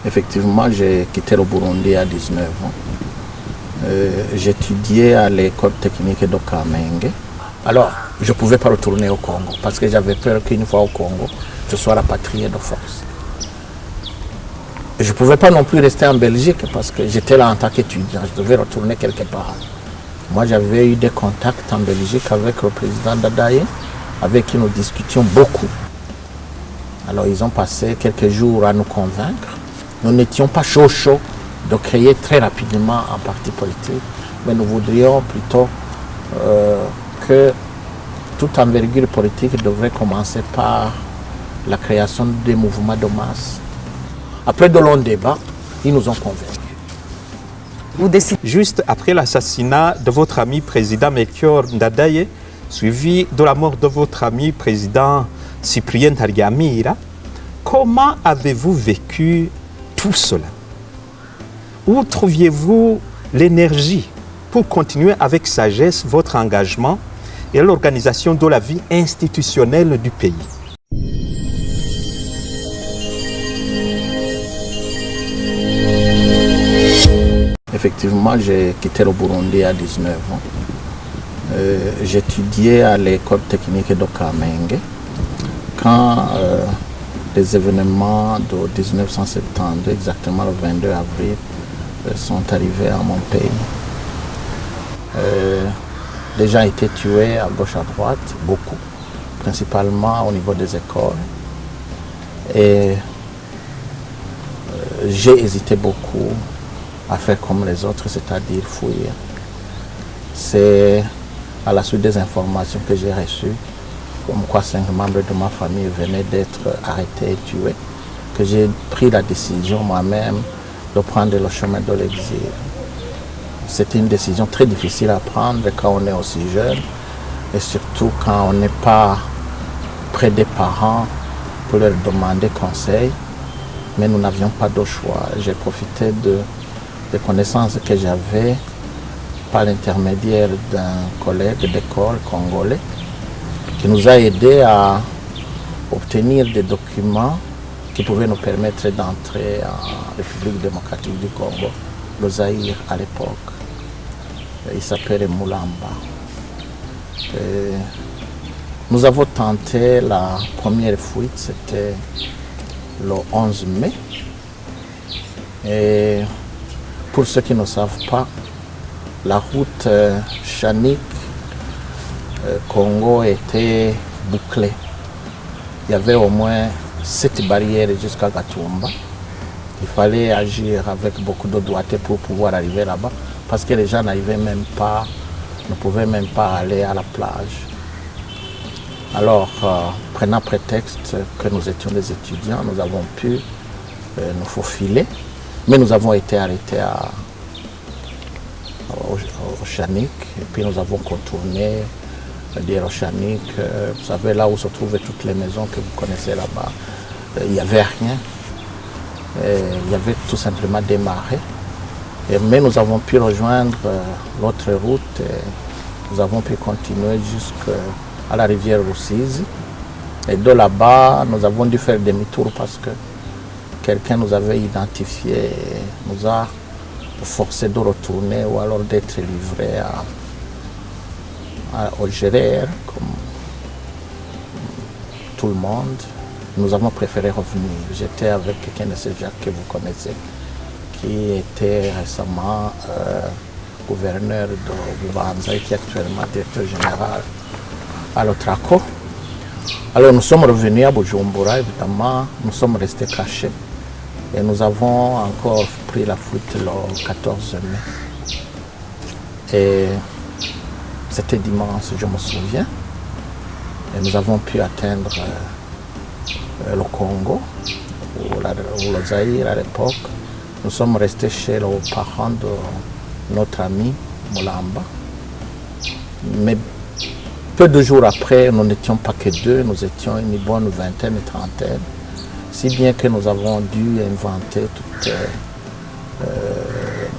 Effectivement, j'ai quitté le Burundi à 19 ans. J'étudiais à l'école technique de Kamenge. Alors, je ne pouvais pas retourner au Congo parce que j'avais peur qu'une fois au Congo, je sois rapatrié de force. Je ne pouvais pas non plus rester en Belgique parce que j'étais là en tant qu'étudiant. Je devais retourner quelque part. Moi, j'avais eu des contacts en Belgique avec le président Dadaye, avec qui nous discutions beaucoup. Alors, ils ont passé quelques jours à nous convaincre. Nous n'étions pas chaud de créer très rapidement un parti politique, mais nous voudrions plutôt que toute envergure politique devrait commencer par la création des mouvements de masse. Après de longs débats, ils nous ont convaincus. Juste après l'assassinat de votre ami président Melchior Ndadaye, suivi de la mort de votre ami président Cyprien Ntaryamira, comment avez-vous vécu tout cela? Où trouviez-vous l'énergie pour continuer avec sagesse votre engagement et l'organisation de la vie institutionnelle du pays? Effectivement, j'ai quitté le Burundi à 19 ans. J'étudiais à l'école technique de Kamenge. Quand les événements de 1972, exactement le 22 avril, sont arrivés à mon pays. Les gens étaient tués à gauche, à droite, beaucoup, principalement au niveau des écoles. Et j'ai hésité beaucoup à faire comme les autres, c'est-à-dire fuir. C'est à la suite des informations que j'ai reçues, comme quoi 5 membres de ma famille venaient d'être arrêtés et tués, que j'ai pris la décision moi-même de prendre le chemin de l'exil. C'était une décision très difficile à prendre quand on est aussi jeune et surtout quand on n'est pas près des parents pour leur demander conseil, mais nous n'avions pas de choix. J'ai profité des connaissances que j'avais par l'intermédiaire d'un collègue d'école congolais qui nous a aidés à obtenir des documents qui pouvaient nous permettre d'entrer en République démocratique du Congo, le Zaïre à l'époque. Il s'appelait Mulamba. Et nous avons tenté la première fuite, c'était le 11 mai. Et pour ceux qui ne savent pas, la route Chanik-Congo était bouclée. Il y avait au moins 7 barrières jusqu'à Gatumba. Il fallait agir avec beaucoup de doigté pour pouvoir arriver là-bas parce que les gens ne pouvaient même pas aller à la plage. Alors, prenant prétexte que nous étions des étudiants, nous avons pu nous faufiler, mais nous avons été arrêtés au Chanik et puis nous avons contourné au Chanik. Vous savez, là où se trouvent toutes les maisons que vous connaissez là-bas, il n'y avait rien. Il y avait tout simplement des marais. Mais nous avons pu rejoindre l'autre route et nous avons pu continuer jusqu'à la rivière Rusizi. Et de là-bas, nous avons dû faire demi-tour parce que quelqu'un nous avait identifié et nous a forcé de retourner ou alors d'être livré au GDR, comme tout le monde. Nous avons préféré revenir. J'étais avec quelqu'un de ces Jacques que vous connaissez, qui était récemment gouverneur de Bubanza et qui est actuellement directeur général à l'Otraco. Alors nous sommes revenus à Bujumbura, évidemment, nous sommes restés cachés et nous avons encore pris la fuite le 14 mai. Et c'était dimanche, je me souviens, et nous avons pu atteindre le Congo, ou le Zaïre à l'époque. Nous sommes restés chez les parents de notre ami Mulamba. Mais peu de jours après, nous n'étions pas que 2, nous étions une bonne vingtaine, trentaine. Si bien que nous avons dû inventer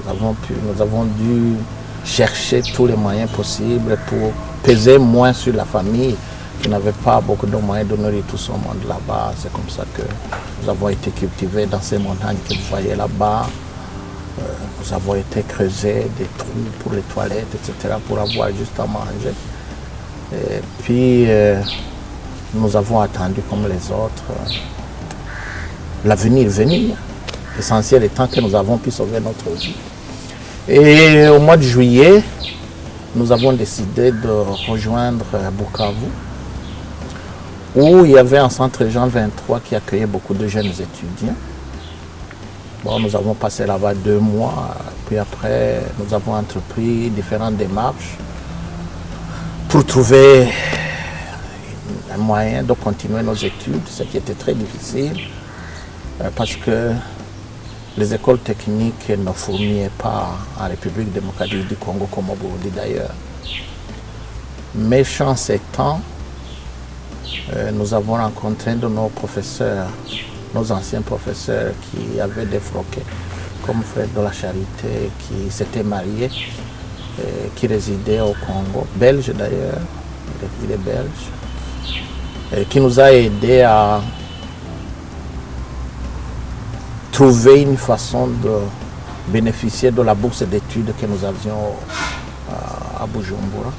nous avons dû chercher tous les moyens possibles pour peser moins sur la famille qui n'avait pas beaucoup de moyens de nourrir tout son monde là-bas. C'est comme ça que nous avons été cultivés dans ces montagnes que vous voyez là-bas. Nous avons été creuser des trous pour les toilettes, etc., pour avoir juste à manger. Et puis, nous avons attendu comme les autres l'avenir venir. L'essentiel étant que nous avons pu sauver notre vie. Et au mois de juillet, nous avons décidé de rejoindre Bukavu, où il y avait un centre Jean 23 qui accueillait beaucoup de jeunes étudiants. Bon, nous avons passé là-bas 2 mois, puis après, nous avons entrepris différentes démarches pour trouver un moyen de continuer nos études, ce qui était très difficile, parce que les écoles techniques ne fourmillaient pas en République démocratique du Congo comme au Burundi d'ailleurs. Mais chance étant, nous avons rencontré un de nos professeurs, nos anciens professeurs qui avaient défroqué, comme Fred de la Charité, qui s'était marié, qui résidait au Congo, belge d'ailleurs, il est belge, et qui nous a aidés à trouver une façon de bénéficier de la bourse d'études que nous avions à Bujumbura.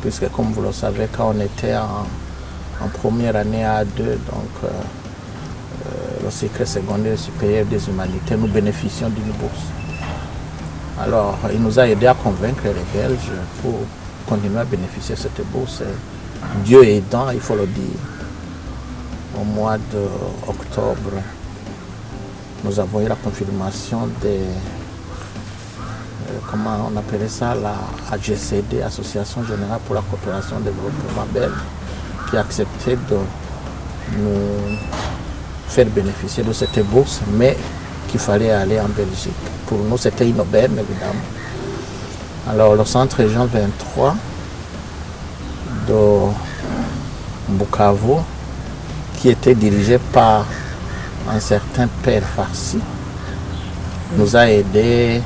Puisque comme vous le savez, quand on était en première année à A2, donc le cycle secondaire supérieur des humanités, nous bénéficions d'une bourse. Alors, il nous a aidé à convaincre les Belges pour continuer à bénéficier de cette bourse. Et Dieu aidant, il faut le dire, au mois d'octobre, nous avons eu la confirmation des, comment on appelait ça, la AGCD, Association Générale pour la Coopération et le Développement belge, qui a accepté de nous faire bénéficier de cette bourse, mais qu'il fallait aller en Belgique. Pour nous, c'était une aubaine, évidemment. Alors, le centre Jean 23 de Bukavu, qui était dirigé par un certain Père Farsi, nous a aidé,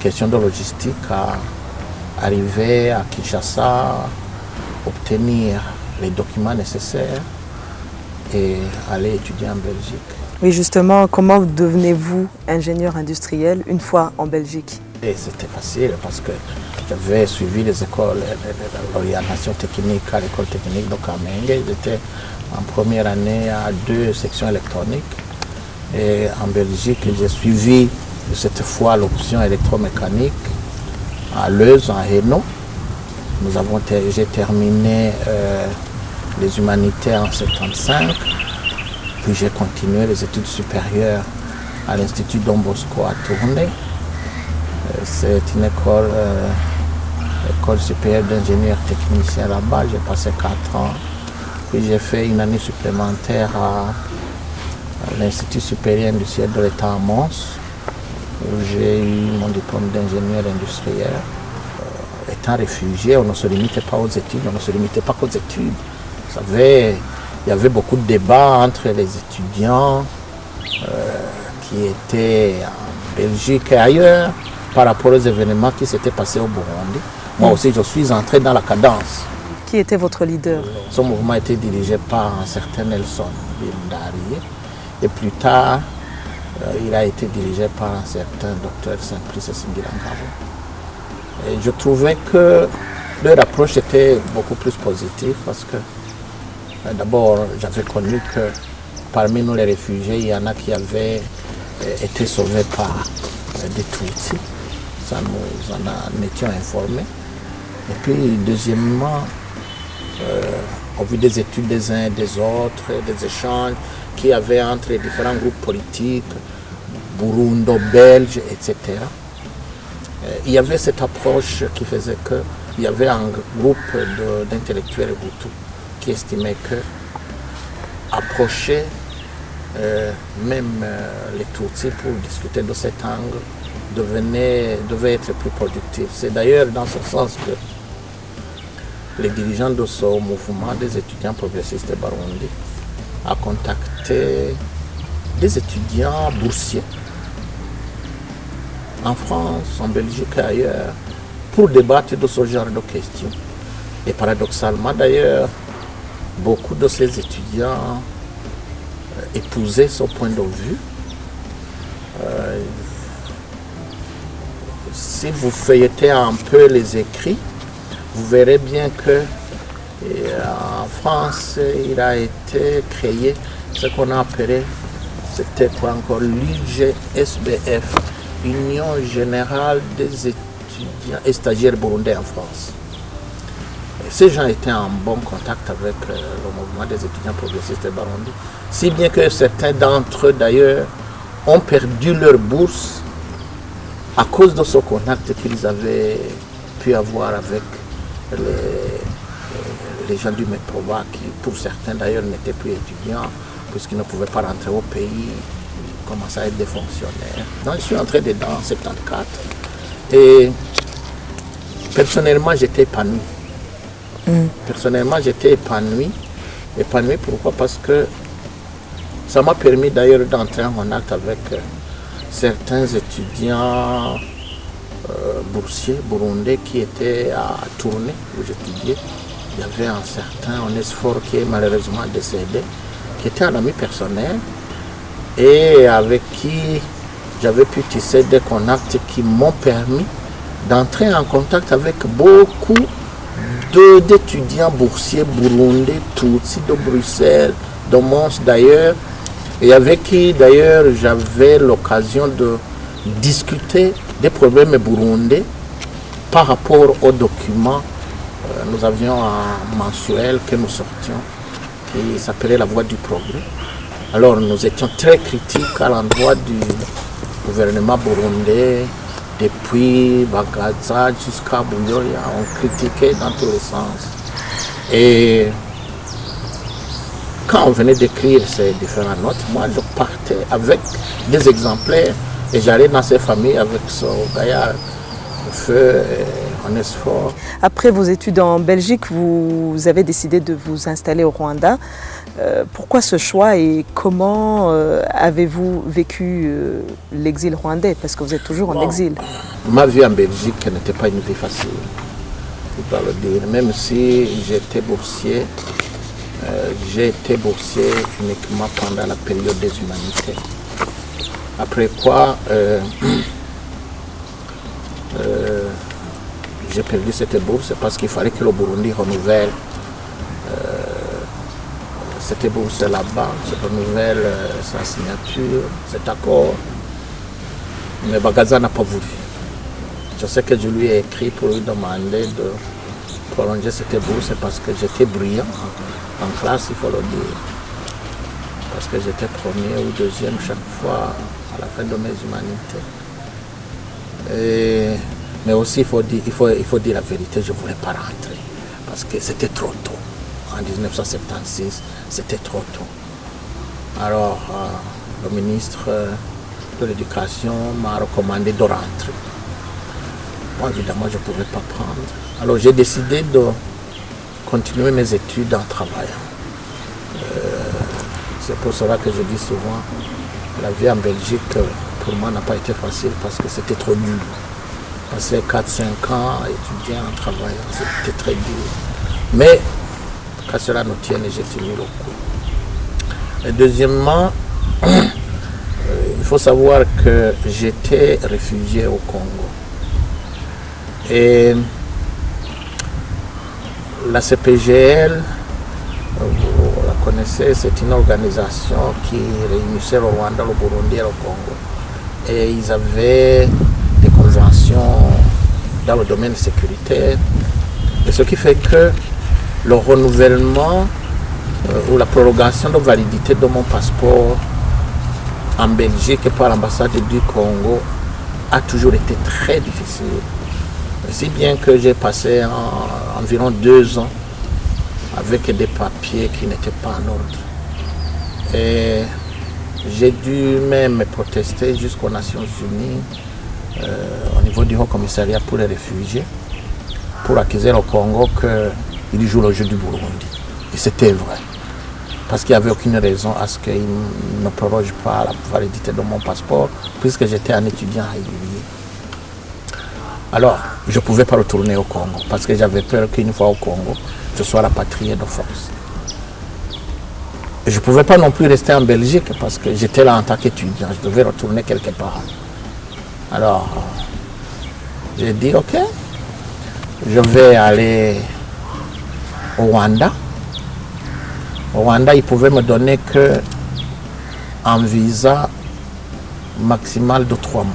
question de logistique, à arriver à Kinshasa, obtenir les documents nécessaires et aller étudier en Belgique. Oui, justement, comment devenez-vous ingénieur industriel une fois en Belgique? Et c'était facile parce que j'avais suivi les écoles, l'orientation technique à l'école technique de Kamenge. J'étais en première année à 2 sections électroniques. Et en Belgique, j'ai suivi cette fois l'option électromécanique à Leuze, en Hainaut. J'ai terminé les humanités en 1975. Puis j'ai continué les études supérieures à l'Institut Don Bosco à Tournai. C'est une école supérieure d'ingénieurs techniciens là-bas. J'ai passé 4 ans. Puis j'ai fait une année supplémentaire à l'Institut supérieur industriel de l'État à Mons, où j'ai eu mon diplôme d'ingénieur industriel. Étant réfugié, on ne se limitait pas aux études, on ne se limitait pas qu'aux études. Vous savez, il y avait beaucoup de débats entre les étudiants qui étaient en Belgique et ailleurs par rapport aux événements qui s'étaient passés au Burundi. Moi aussi, je suis entré dans la cadence. Qui était votre leader? Ce mouvement était dirigé par un certain Nelson Bindari. Et plus tard, il a été dirigé par un certain docteur Simplice Singilangabo. Et je trouvais que leur approche était beaucoup plus positive parce que d'abord, j'avais connu que parmi nous les réfugiés, il y en a qui avaient été sauvés par des Tutsis. Ça, nous en étions informés. Et puis, deuxièmement, au vu des études des uns et des autres, des échanges qu'il y avait entre les différents groupes politiques, burundo, belges, etc., il y avait cette approche qui faisait qu'il y avait un groupe d'intellectuels hutus qui estimaient que approcher même les Tutsis pour discuter de cet angle devait être plus productif. C'est d'ailleurs dans ce sens que les dirigeants de ce mouvement des étudiants progressistes de Burundi a contacté des étudiants boursiers en France, en Belgique et ailleurs pour débattre de ce genre de questions. Et paradoxalement d'ailleurs, beaucoup de ces étudiants épousaient ce point de vue. Si vous feuilletez un peu les écrits, vous verrez bien que en France, il a été créé ce qu'on a appelé, c'était quoi encore, l'UGSBF, Union Générale des étudiants et stagiaires burundais en France. Et ces gens étaient en bon contact avec le mouvement des étudiants progressistes de Burundi, si bien que certains d'entre eux d'ailleurs ont perdu leur bourse à cause de ce contact qu'ils avaient pu avoir avec les gens du Méprova, qui pour certains d'ailleurs n'étaient plus étudiants, puisqu'ils ne pouvaient pas rentrer au pays, ils commençaient à être des fonctionnaires. Donc je suis entré dedans en 1974 et personnellement j'étais épanoui. Personnellement j'étais épanoui. Épanoui pourquoi? Parce que ça m'a permis d'ailleurs d'entrer en contact avec certains étudiants boursiers burundais qui étaient à Tournai où j'étudiais. Il y avait un certain Onesphore qui est malheureusement décédé, qui était un ami personnel et avec qui j'avais pu tisser des contacts qui m'ont permis d'entrer en contact avec beaucoup d'étudiants boursiers burundais, Tutsi de Bruxelles, de Mons d'ailleurs, et avec qui d'ailleurs j'avais l'occasion de discuter des problèmes burundais par rapport aux documents. Nous avions un mensuel que nous sortions qui s'appelait La Voix du Progrès. Alors nous étions très critiques à l'endroit du gouvernement burundais, depuis Bagaza jusqu'à Buyoya. On critiquait dans tous les sens. Et quand on venait d'écrire ces différentes notes, moi je partais avec des exemplaires et j'allais dans ces familles avec ce gaillard, Feu et Onesphore. Après vos études en Belgique, vous avez décidé de vous installer au Rwanda. Pourquoi ce choix et comment avez-vous vécu l'exil rwandais? Parce que vous êtes toujours en exil. Ma vie en Belgique n'était pas une vie facile, je dois le dire. Même si j'étais boursier, j'ai été boursier uniquement pendant la période des humanités. Après quoi, j'ai perdu cette bourse parce qu'il fallait que le Burundi renouvelle cette bourse là-bas, se renouvelle sa signature, cet accord. Mais Bagaza n'a pas voulu. Je sais que je lui ai écrit pour lui demander de prolonger cette bourse parce que j'étais brillant en classe, il faut le dire. Parce que j'étais premier ou deuxième chaque fois à la fin de mes humanités. Mais aussi, il faut dire la vérité, je ne voulais pas rentrer parce que c'était trop tôt. En 1976, c'était trop tôt. Alors, le ministre de l'Éducation m'a recommandé de rentrer. Moi, évidemment, je ne pouvais pas prendre. Alors, j'ai décidé de continuer mes études en travaillant. C'est pour cela que je dis souvent, la vie en Belgique, pour moi, n'a pas été facile parce que c'était trop dur. Passer 4-5 ans à étudier en travaillant, c'était très dur. Mais, qu'à cela nous tienne, j'ai tenu le coup. Et deuxièmement, il faut savoir que j'étais réfugié au Congo. Et la CPGL, vous la connaissez, c'est une organisation qui réunissait le Rwanda, le Burundi et le Congo. Et ils avaient des conventions dans le domaine sécuritaire. Et ce qui fait que le renouvellement ou la prolongation de validité de mon passeport en Belgique par l'ambassade du Congo a toujours été très difficile. Si bien que j'ai passé environ 2 ans avec des papiers qui n'étaient pas en ordre. Et j'ai dû même protester jusqu'aux Nations Unies au niveau du Haut Commissariat pour les réfugiés pour accuser le Congo qu'il joue le jeu du Burundi. Et c'était vrai. Parce qu'il n'y avait aucune raison à ce qu'il ne proroge pas la validité de mon passeport puisque j'étais un étudiant régulier. Alors, je ne pouvais pas retourner au Congo parce que j'avais peur qu'une fois au Congo, je sois rapatrié de force. je ne pouvais pas non plus rester en Belgique parce que j'étais là en tant qu'étudiant. Je devais retourner quelque part. Alors, j'ai dit, ok, je vais aller au Rwanda. Au Rwanda, ils pouvaient me donner qu'un visa maximal de 3 mois.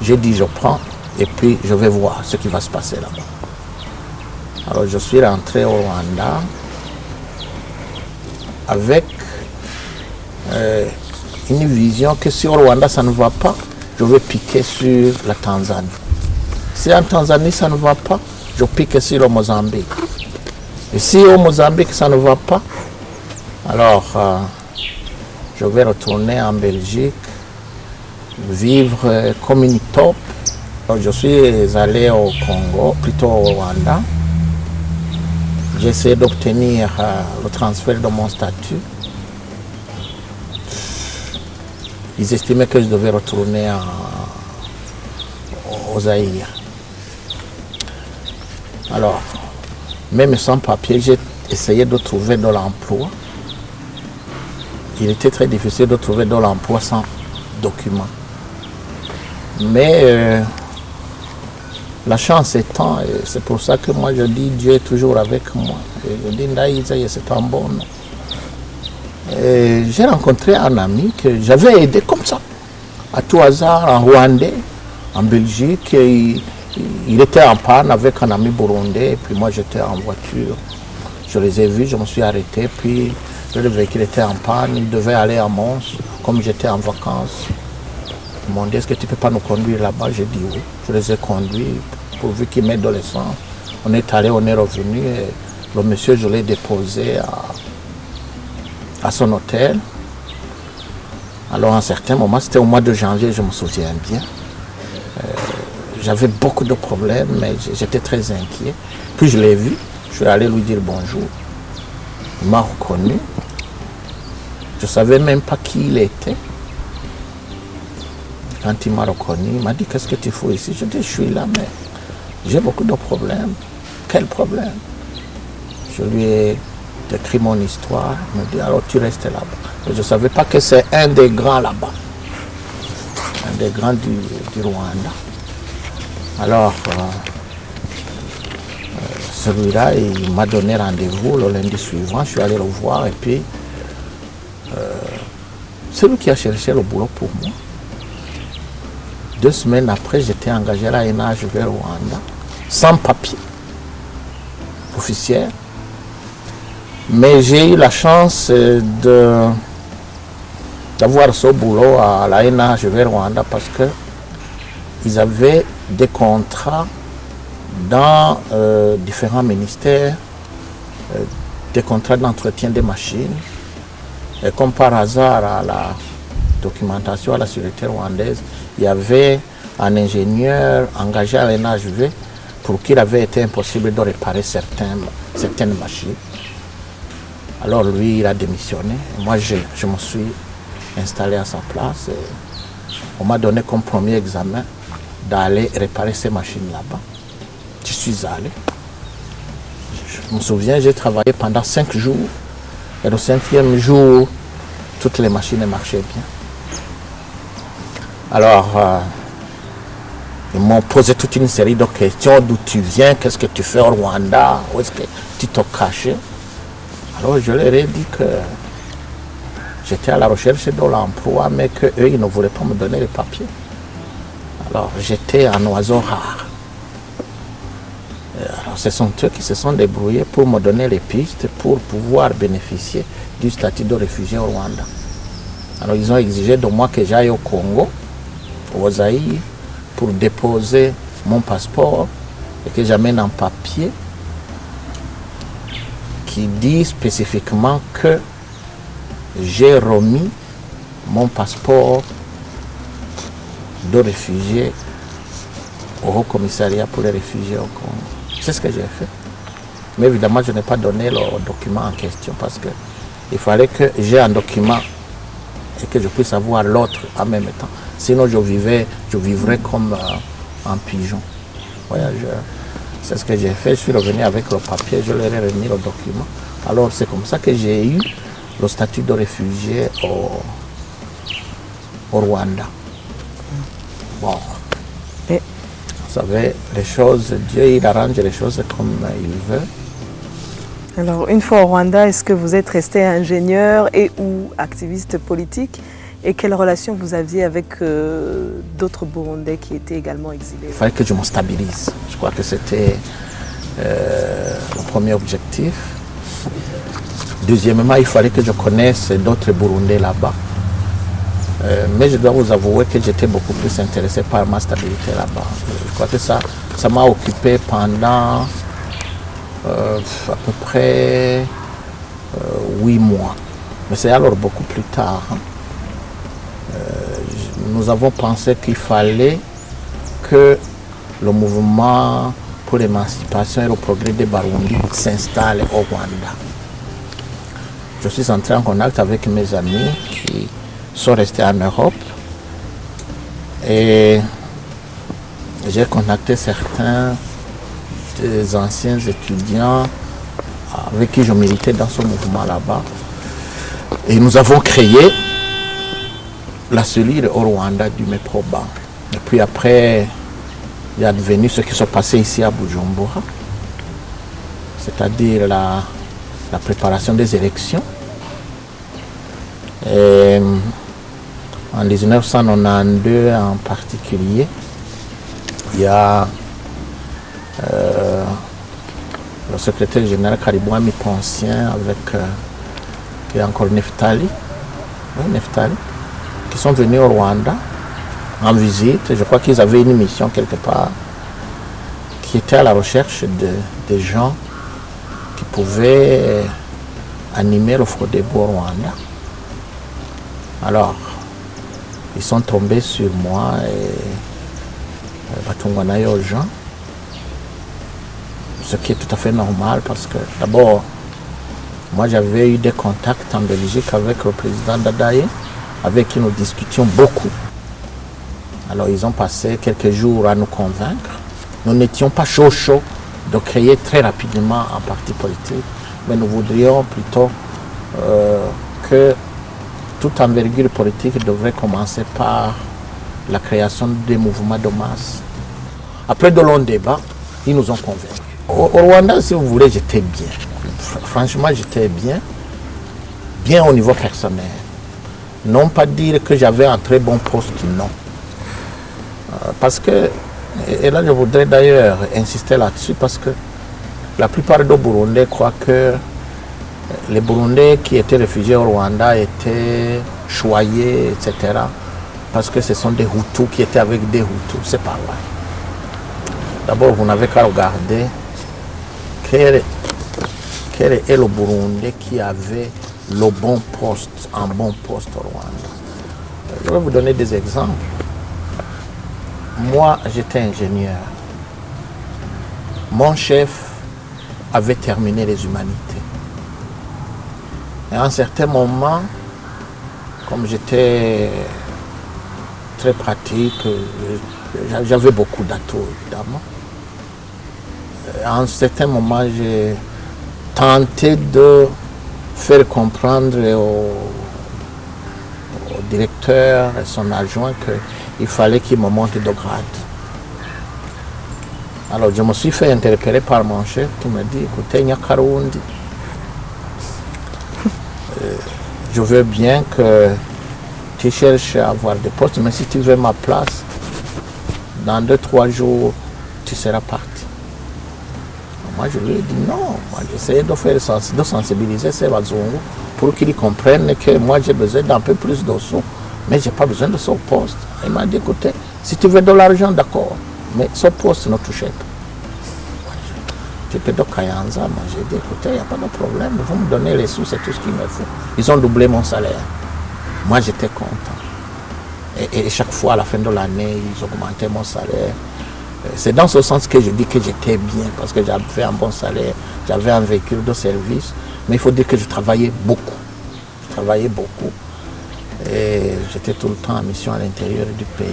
J'ai dit, je prends et puis je vais voir ce qui va se passer là-bas. Alors, je suis rentré au Rwanda avec une vision que si au Rwanda ça ne va pas, je vais piquer sur la Tanzanie. Si en Tanzanie ça ne va pas, je pique sur le Mozambique. Et si au Mozambique ça ne va pas, alors je vais retourner en Belgique, vivre comme une top. Alors, je suis allé au Congo, plutôt au Rwanda. J'ai essayé d'obtenir le transfert de mon statut. Ils estimaient que je devais retourner au Zaïre. Alors, même sans papier, j'ai essayé de trouver de l'emploi. Il était très difficile de trouver de l'emploi sans document. Mais la chance étant, c'est pour ça que moi je dis Dieu est toujours avec moi. Et je dis Ndaïza, c'est un bon nom. J'ai rencontré un ami que j'avais aidé comme ça, à tout hasard, en Rwandais, en Belgique. Il était en panne avec un ami burundais, et puis moi j'étais en voiture. Je les ai vus, je me suis arrêté, puis le véhicule était en panne, il devait aller à Mons, comme j'étais en vacances. Ils m'ont dit, est-ce que tu ne peux pas nous conduire là-bas? J'ai dit oui. Je les ai conduits, pourvu qu'ils m'aident de l'essence. On est allé, on est revenu, et le monsieur, je l'ai déposé à son hôtel. Alors, à un certain moment, c'était au mois de janvier, je me souviens bien. J'avais beaucoup de problèmes, mais j'étais très inquiet. Puis je l'ai vu, je suis allé lui dire bonjour. Il m'a reconnu. Je ne savais même pas qui il était. Quand il m'a reconnu, il m'a dit, qu'est-ce que tu fais ici? Je dis, je suis là, mais j'ai beaucoup de problèmes. Quel problème? Je lui ai décrit mon histoire. Il m'a dit, alors tu restes là-bas. Je ne savais pas que c'est un des grands là-bas. Un des grands du Rwanda. Alors, celui-là, il m'a donné rendez-vous le lundi suivant. Je suis allé le voir et puis c'est lui qui a cherché le boulot pour moi. 2 semaines après, j'étais engagé à la NH vers le Rwanda, sans papier officiel. Mais j'ai eu la chance d'avoir ce boulot à la NH vers Rwanda parce qu'ils avaient des contrats dans différents ministères, des contrats d'entretien des machines. Et comme par hasard, à la documentation, à la sûreté rwandaise, il y avait un ingénieur engagé à l'NHV pour qui il avait été impossible de réparer certaines machines. Alors lui, il a démissionné. Moi, je me suis installé à sa place. Et on m'a donné comme premier examen d'aller réparer ces machines là-bas. Je suis allé. Je me souviens, j'ai travaillé pendant 5 jours. Et le 5e jour, toutes les machines marchaient bien. Alors, ils m'ont posé toute une série de questions. D'où tu viens? Qu'est-ce que tu fais au Rwanda? Où est-ce que tu te cachais? Alors, je leur ai dit que j'étais à la recherche de l'emploi, mais qu'eux, ils ne voulaient pas me donner les papiers. Alors, j'étais un oiseau rare. Alors, ce sont eux qui se sont débrouillés pour me donner les pistes pour pouvoir bénéficier du statut de réfugié au Rwanda. Alors, ils ont exigé de moi que j'aille au Congo, au Zaïre, pour déposer mon passeport et que j'amène un papier qui dit spécifiquement que j'ai remis mon passeport de réfugié au Haut Commissariat pour les réfugiés au Congo. C'est ce que j'ai fait. Mais évidemment, je n'ai pas donné le document en question parce qu'il fallait que j'ai un document et que je puisse avoir l'autre en même temps. Sinon, je vivrais comme un pigeon voyageur. C'est ce que j'ai fait. Je suis revenu avec le papier, je leur ai remis le document. Alors c'est comme ça que j'ai eu le statut de réfugié au Rwanda. Bon, Et vous savez, les choses, Dieu il arrange les choses comme il veut. alors, une fois au Rwanda, est-ce que vous êtes resté ingénieur et ou activiste politique? Et quelle relation vous aviez avec d'autres Burundais qui étaient également exilés? Il fallait que je me stabilise. Je crois que c'était le premier objectif. Deuxièmement, il fallait que je connaisse d'autres Burundais là-bas. Mais je dois vous avouer que j'étais beaucoup plus intéressé par ma stabilité là-bas. Je crois que ça m'a occupé pendant à peu près 8 mois. Mais c'est alors beaucoup plus tard. Nous avons pensé qu'il fallait que le mouvement pour l'émancipation et le progrès des Barundi s'installe au Rwanda. Je suis entré en contact avec mes amis qui sont restés en Europe et j'ai contacté certains des anciens étudiants avec qui je militais dans ce mouvement là-bas et nous avons créé la cellule au Rwanda du MEPROBA. Et puis après, il est advenu ce qui s'est passé ici à Bujumbura, c'est-à-dire la préparation des élections. Et en 1992 en particulier, il y a le secrétaire général Karibouami Poncien avec qui est encore Neftali, qui sont venus au Rwanda en visite. Je crois qu'ils avaient une mission quelque part qui était à la recherche de gens qui pouvaient animer le Frodebo au Rwanda. Alors, ils sont tombés sur moi et Batungwana aux gens, ce qui est tout à fait normal parce que d'abord, moi j'avais eu des contacts en Belgique avec le président Dadaye, avec qui nous discutions beaucoup. Alors ils ont passé quelques jours à nous convaincre. Nous n'étions pas chaud de créer très rapidement un parti politique, mais nous voudrions plutôt que toute envergure politique devrait commencer par la création des mouvements de masse. Après de longs débats, ils nous ont convaincus. Au Rwanda, si vous voulez, j'étais bien. Franchement, j'étais bien au niveau personnel. Non pas dire que j'avais un très bon poste, non. Parce que, et là je voudrais d'ailleurs insister là-dessus, parce que la plupart des Burundais croient que les Burundais qui étaient réfugiés au Rwanda étaient choyés, etc. Parce que ce sont des Hutus qui étaient avec des Hutus. C'est pas vrai. D'abord, vous n'avez qu'à regarder quel est le Burundais qui avait un bon poste au Rwanda. Je vais vous donner des exemples. Moi, j'étais ingénieur. Mon chef avait terminé les humanités. Et à un certain moment, comme j'étais très pratique, j'avais beaucoup d'atouts, évidemment. À un certain moment, j'ai tenté de faire comprendre au directeur et son adjoint qu'il fallait qu'il me monte de grade. Alors je me suis fait interpeller par mon chef qui me dit, écoutez, Nyakarundi, je veux bien que tu cherches à avoir des postes, mais si tu veux ma place, dans 2-3 jours, tu seras parti. Moi, je lui ai dit non. Moi, j'essayais de sensibiliser ces Bazungu pour qu'ils comprennent que moi, j'ai besoin d'un peu plus de sous, mais je n'ai pas besoin de ce poste. Il m'a dit, écoutez, si tu veux de l'argent, d'accord, mais ce poste ne touche pas. Tu peux de Kayanza. Moi, j'ai dit, écoutez, il n'y a pas de problème, vous me donnez les sous, c'est tout ce qu'il me faut. Ils ont doublé mon salaire. Moi, j'étais content. Et chaque fois, à la fin de l'année, ils augmentaient mon salaire. C'est dans ce sens que je dis que j'étais bien, parce que j'avais un bon salaire, j'avais un véhicule de service, mais il faut dire que je travaillais beaucoup. Et j'étais tout le temps en mission à l'intérieur du pays.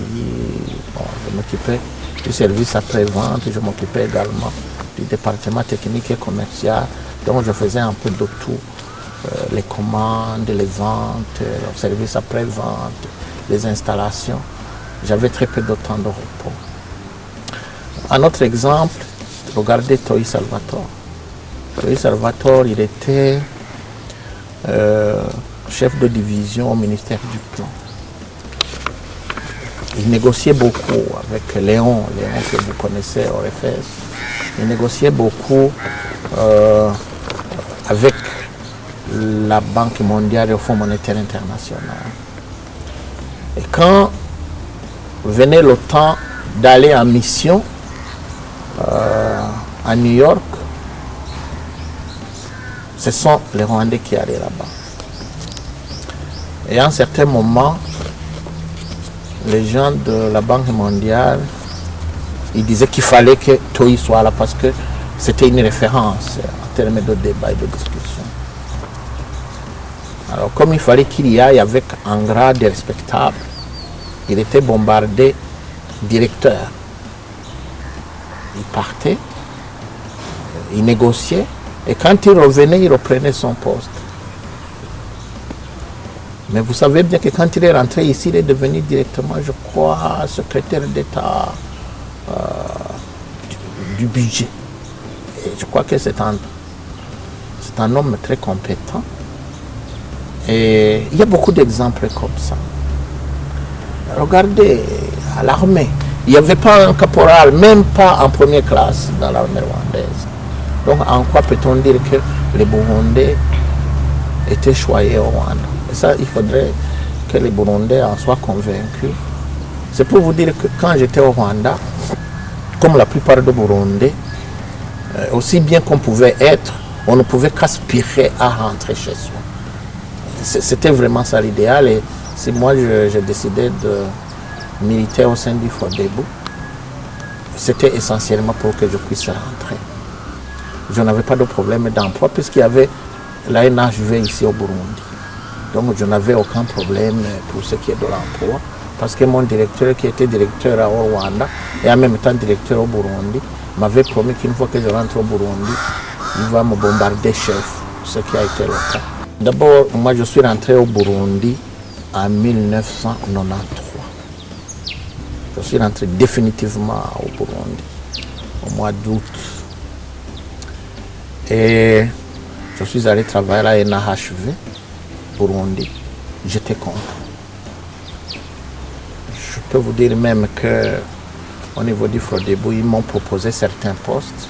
Bon, je m'occupais du service après-vente, je m'occupais également du département technique et commercial, Donc je faisais un peu de tout. Les commandes, les ventes, le service après-vente, les installations. J'avais très peu de temps de repos. Un autre exemple, regardez Toi Salvatore. Toi Salvatore, il était chef de division au ministère du Plan. Il négociait beaucoup avec Léon que vous connaissez au RFS. Il négociait beaucoup avec la Banque mondiale et le Fonds monétaire international. Et quand venait le temps d'aller en mission à New York, ce sont les Rwandais qui allaient là-bas. Et à un certain moment, les gens de la Banque mondiale, ils disaient qu'il fallait que Toi soit là parce que c'était une référence en termes de débat et de discussion. Alors comme il fallait qu'il y aille avec un grade respectable, il était bombardé directeur. Il partait, il négociait, et quand il revenait, il reprenait son poste. Mais vous savez bien que quand il est rentré ici, il est devenu directement, je crois, secrétaire d'État du budget. Et je crois que c'est un homme très compétent. Et il y a beaucoup d'exemples comme ça. Regardez, à l'armée, il n'y avait pas un caporal, même pas en première classe dans l'armée rwandaise. Donc en quoi peut-on dire que les Burundais étaient choyés au Rwanda? Et ça, il faudrait que les Burundais en soient convaincus. C'est pour vous dire que quand j'étais au Rwanda, comme la plupart des Burundais, aussi bien qu'on pouvait être, on ne pouvait qu'aspirer à rentrer chez soi. C'était vraiment ça l'idéal. Et si moi j'ai décidé de militer au sein du FRODEBO, c'était essentiellement pour que je puisse rentrer. Je n'avais pas de problème d'emploi puisqu'il y avait la NHV ici au Burundi. Donc je n'avais aucun problème pour ce qui est de l'emploi parce que mon directeur qui était directeur au Rwanda et en même temps directeur au Burundi m'avait promis qu'une fois que je rentre au Burundi, il va me bombarder chef, ce qui a été le cas. D'abord, moi je suis rentré au Burundi en 1993. Je suis rentré définitivement au Burundi au mois d'août. Et je suis allé travailler à la NHV Burundi. J'étais content. Je peux vous dire même qu'au niveau du FRODEBO, ils m'ont proposé certains postes.